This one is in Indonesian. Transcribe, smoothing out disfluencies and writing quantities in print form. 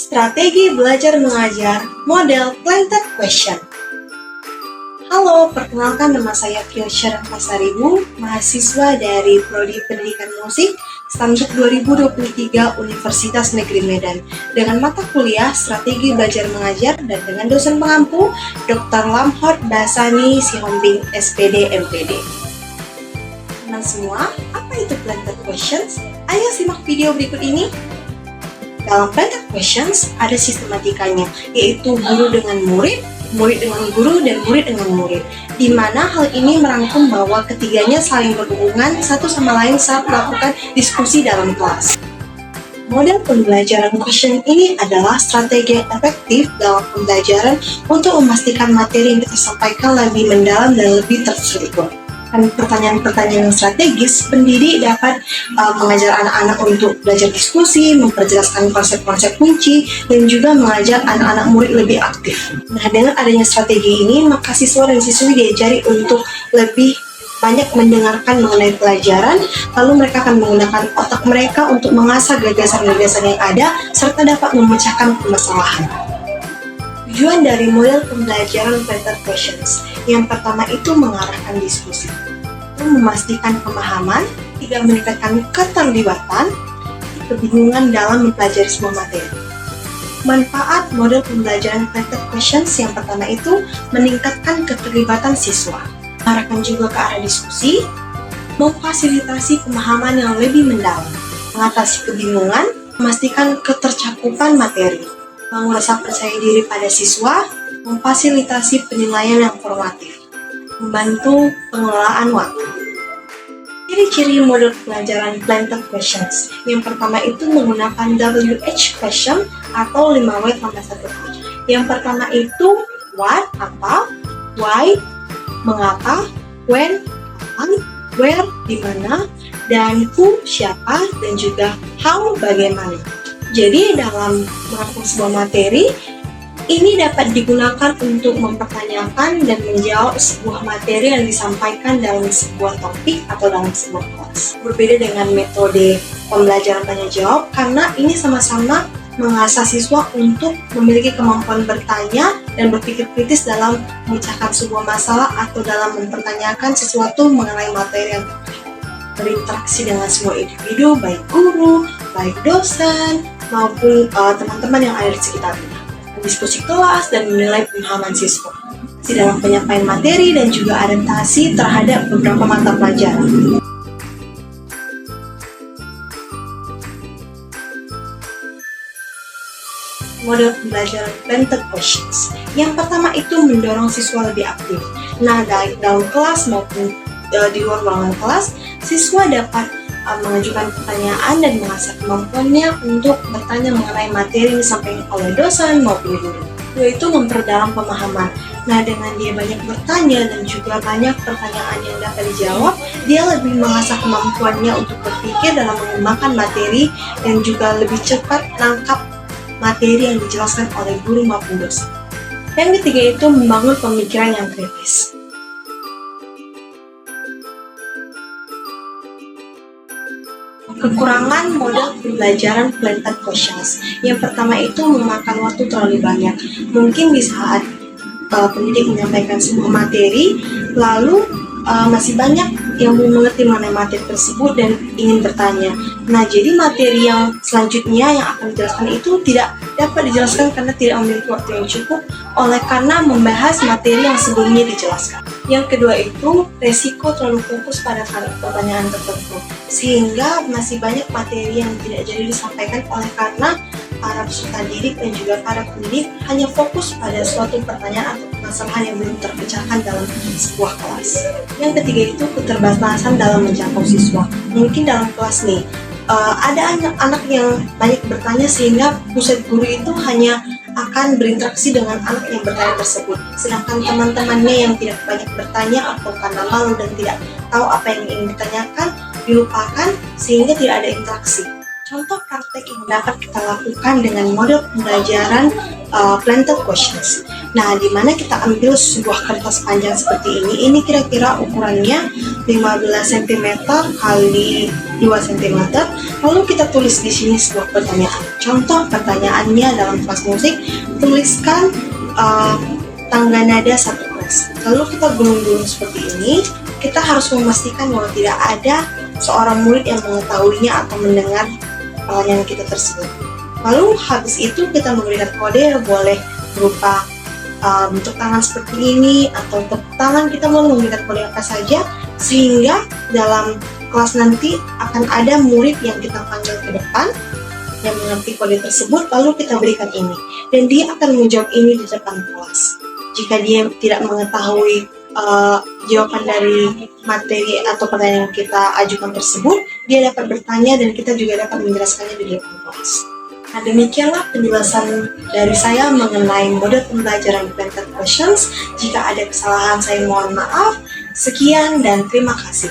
Strategi belajar mengajar model planted question. Halo, perkenalkan nama saya Kyosher Pasaribu, mahasiswa dari Prodi Pendidikan Musik Standar 2023 Universitas Negeri Medan dengan mata kuliah Strategi Belajar Mengajar dan dengan dosen pengampu Dr. Lamhot Basani Sihombing SPD MPD. Teman semua, apa itu planted questions? Ayo simak video berikut ini. Dalam planted questions ada sistematikanya, yaitu guru dengan murid, murid dengan guru, dan murid dengan murid, di mana hal ini merangkum bahwa ketiganya saling berhubungan satu sama lain saat melakukan diskusi dalam kelas. Model pembelajaran question ini adalah strategi yang efektif dalam pembelajaran untuk memastikan materi yang kita sampaikan lebih mendalam dan lebih terstruktur. Dan pertanyaan-pertanyaan strategis, pendidik dapat mengajar anak-anak untuk belajar diskusi, memperjelaskan konsep-konsep kunci, dan juga mengajar anak-anak murid lebih aktif. Nah, dengan adanya strategi ini, maka siswa dan siswi diajari untuk lebih banyak mendengarkan mengenai pelajaran, lalu mereka akan menggunakan otak mereka untuk mengasah gagasan-gagasan yang ada, serta dapat memecahkan permasalahan. Tujuan dari model pembelajaran planted questions. Yang pertama itu mengarahkan diskusi, memastikan pemahaman, tidak meningkatkan keterlibatan, kebingungan dalam mempelajari sebuah materi. Manfaat model pembelajaran planted questions yang pertama itu meningkatkan keterlibatan siswa, mengarahkan juga ke arah diskusi, memfasilitasi pemahaman yang lebih mendalam, mengatasi kebingungan, memastikan ketercakupan materi, bangun rasa percaya diri pada siswa, memfasilitasi penilaian yang formatif, membantu pengelolaan waktu. Ciri-ciri model pelajaran planted questions. Yang pertama itu menggunakan WH question atau 5W tambah 1H. Yang pertama itu what, apa, why, mengapa, when, kapan, where, di mana, dan who, siapa, dan juga how, bagaimana. Jadi dalam merangkum sebuah materi, ini dapat digunakan untuk mempertanyakan dan menjawab sebuah materi yang disampaikan dalam sebuah topik atau dalam sebuah kelas. Berbeda dengan metode pembelajaran tanya jawab, karena ini sama-sama mengasah siswa untuk memiliki kemampuan bertanya dan berpikir kritis dalam memecahkan sebuah masalah atau dalam mempertanyakan sesuatu mengenai materi yang berinteraksi dengan semua individu, baik guru, baik dosen, maupun teman-teman yang ada di sekitarnya. Diskusi kelas dan menilai pemahaman siswa dalam penyampaian materi dan juga adaptasi terhadap beberapa mata pelajaran. Model pembelajaran planted questions. Yang pertama itu mendorong siswa lebih aktif. Nah, baik dalam kelas maupun di luar ruangan kelas, siswa dapat mengajukan pertanyaan dan mengasah kemampuannya untuk bertanya mengenai materi yang disampaikan oleh dosen maupun guru. Yaitu memperdalam pemahaman. Nah, dengan dia banyak bertanya dan juga banyak pertanyaan yang dapat dijawab, dia lebih mengasah kemampuannya untuk berpikir dalam mengembangkan materi dan juga lebih cepat menangkap materi yang dijelaskan oleh guru maupun dosen. Yang ketiga itu membangun pemikiran yang kritis. Kekurangan model pembelajaran planted questions. Yang pertama itu memakan waktu terlalu banyak. Mungkin di saat pendidik menyampaikan sebuah materi, lalu masih banyak yang belum mengerti mengenai materi tersebut dan ingin bertanya. Nah, jadi materi yang selanjutnya yang akan dijelaskan itu tidak dapat dijelaskan karena tidak memiliki waktu yang cukup oleh karena membahas materi yang sebelumnya dijelaskan. Yang kedua itu resiko terlalu fokus pada pertanyaan tertentu, sehingga masih banyak materi yang tidak jadi disampaikan oleh karena para peserta didik dan juga para pendidik hanya fokus pada suatu pertanyaan atau permasalahan yang belum terpecahkan dalam sebuah kelas. Yang ketiga itu keterbatasan dalam menjangkau siswa. Mungkin dalam kelas nih, ada anak yang banyak bertanya sehingga pusat guru itu hanya akan berinteraksi dengan anak yang bertanya tersebut. Sedangkan teman-temannya yang tidak banyak bertanya atau karena malu dan tidak tahu apa yang ingin ditanyakan, dilupakan sehingga tidak ada interaksi. Contoh praktek yang dapat kita lakukan dengan model pembelajaran planted questions. Nah, di mana kita ambil sebuah kertas panjang seperti ini kira-kira ukurannya 15 cm kali 2 cm, lalu kita tulis di sini sebuah pertanyaan. Contoh pertanyaannya dalam kelas musik, tuliskan tangga nada satu kelas. Lalu kita gulung-gulung seperti ini. Kita harus memastikan bahwa tidak ada seorang murid yang mengetahuinya atau mendengar pertanyaan kita tersebut. Lalu habis itu kita memberikan kode, boleh berupa bentuk tangan seperti ini atau tepuk tangan, kita mau memberikan kode apa saja, sehingga dalam kelas nanti akan ada murid yang kita panggil ke depan yang mengerti kode tersebut, lalu kita berikan ini dan dia akan menjawab ini di depan kelas. Jika dia tidak mengetahui jawaban dari materi atau pertanyaan yang kita ajukan tersebut, dia dapat bertanya dan kita juga dapat menjelaskannya di depan kelas. Nah, demikianlah penjelasan dari saya mengenai model pembelajaran planted questions. Jika ada kesalahan, saya mohon maaf. Sekian dan terima kasih.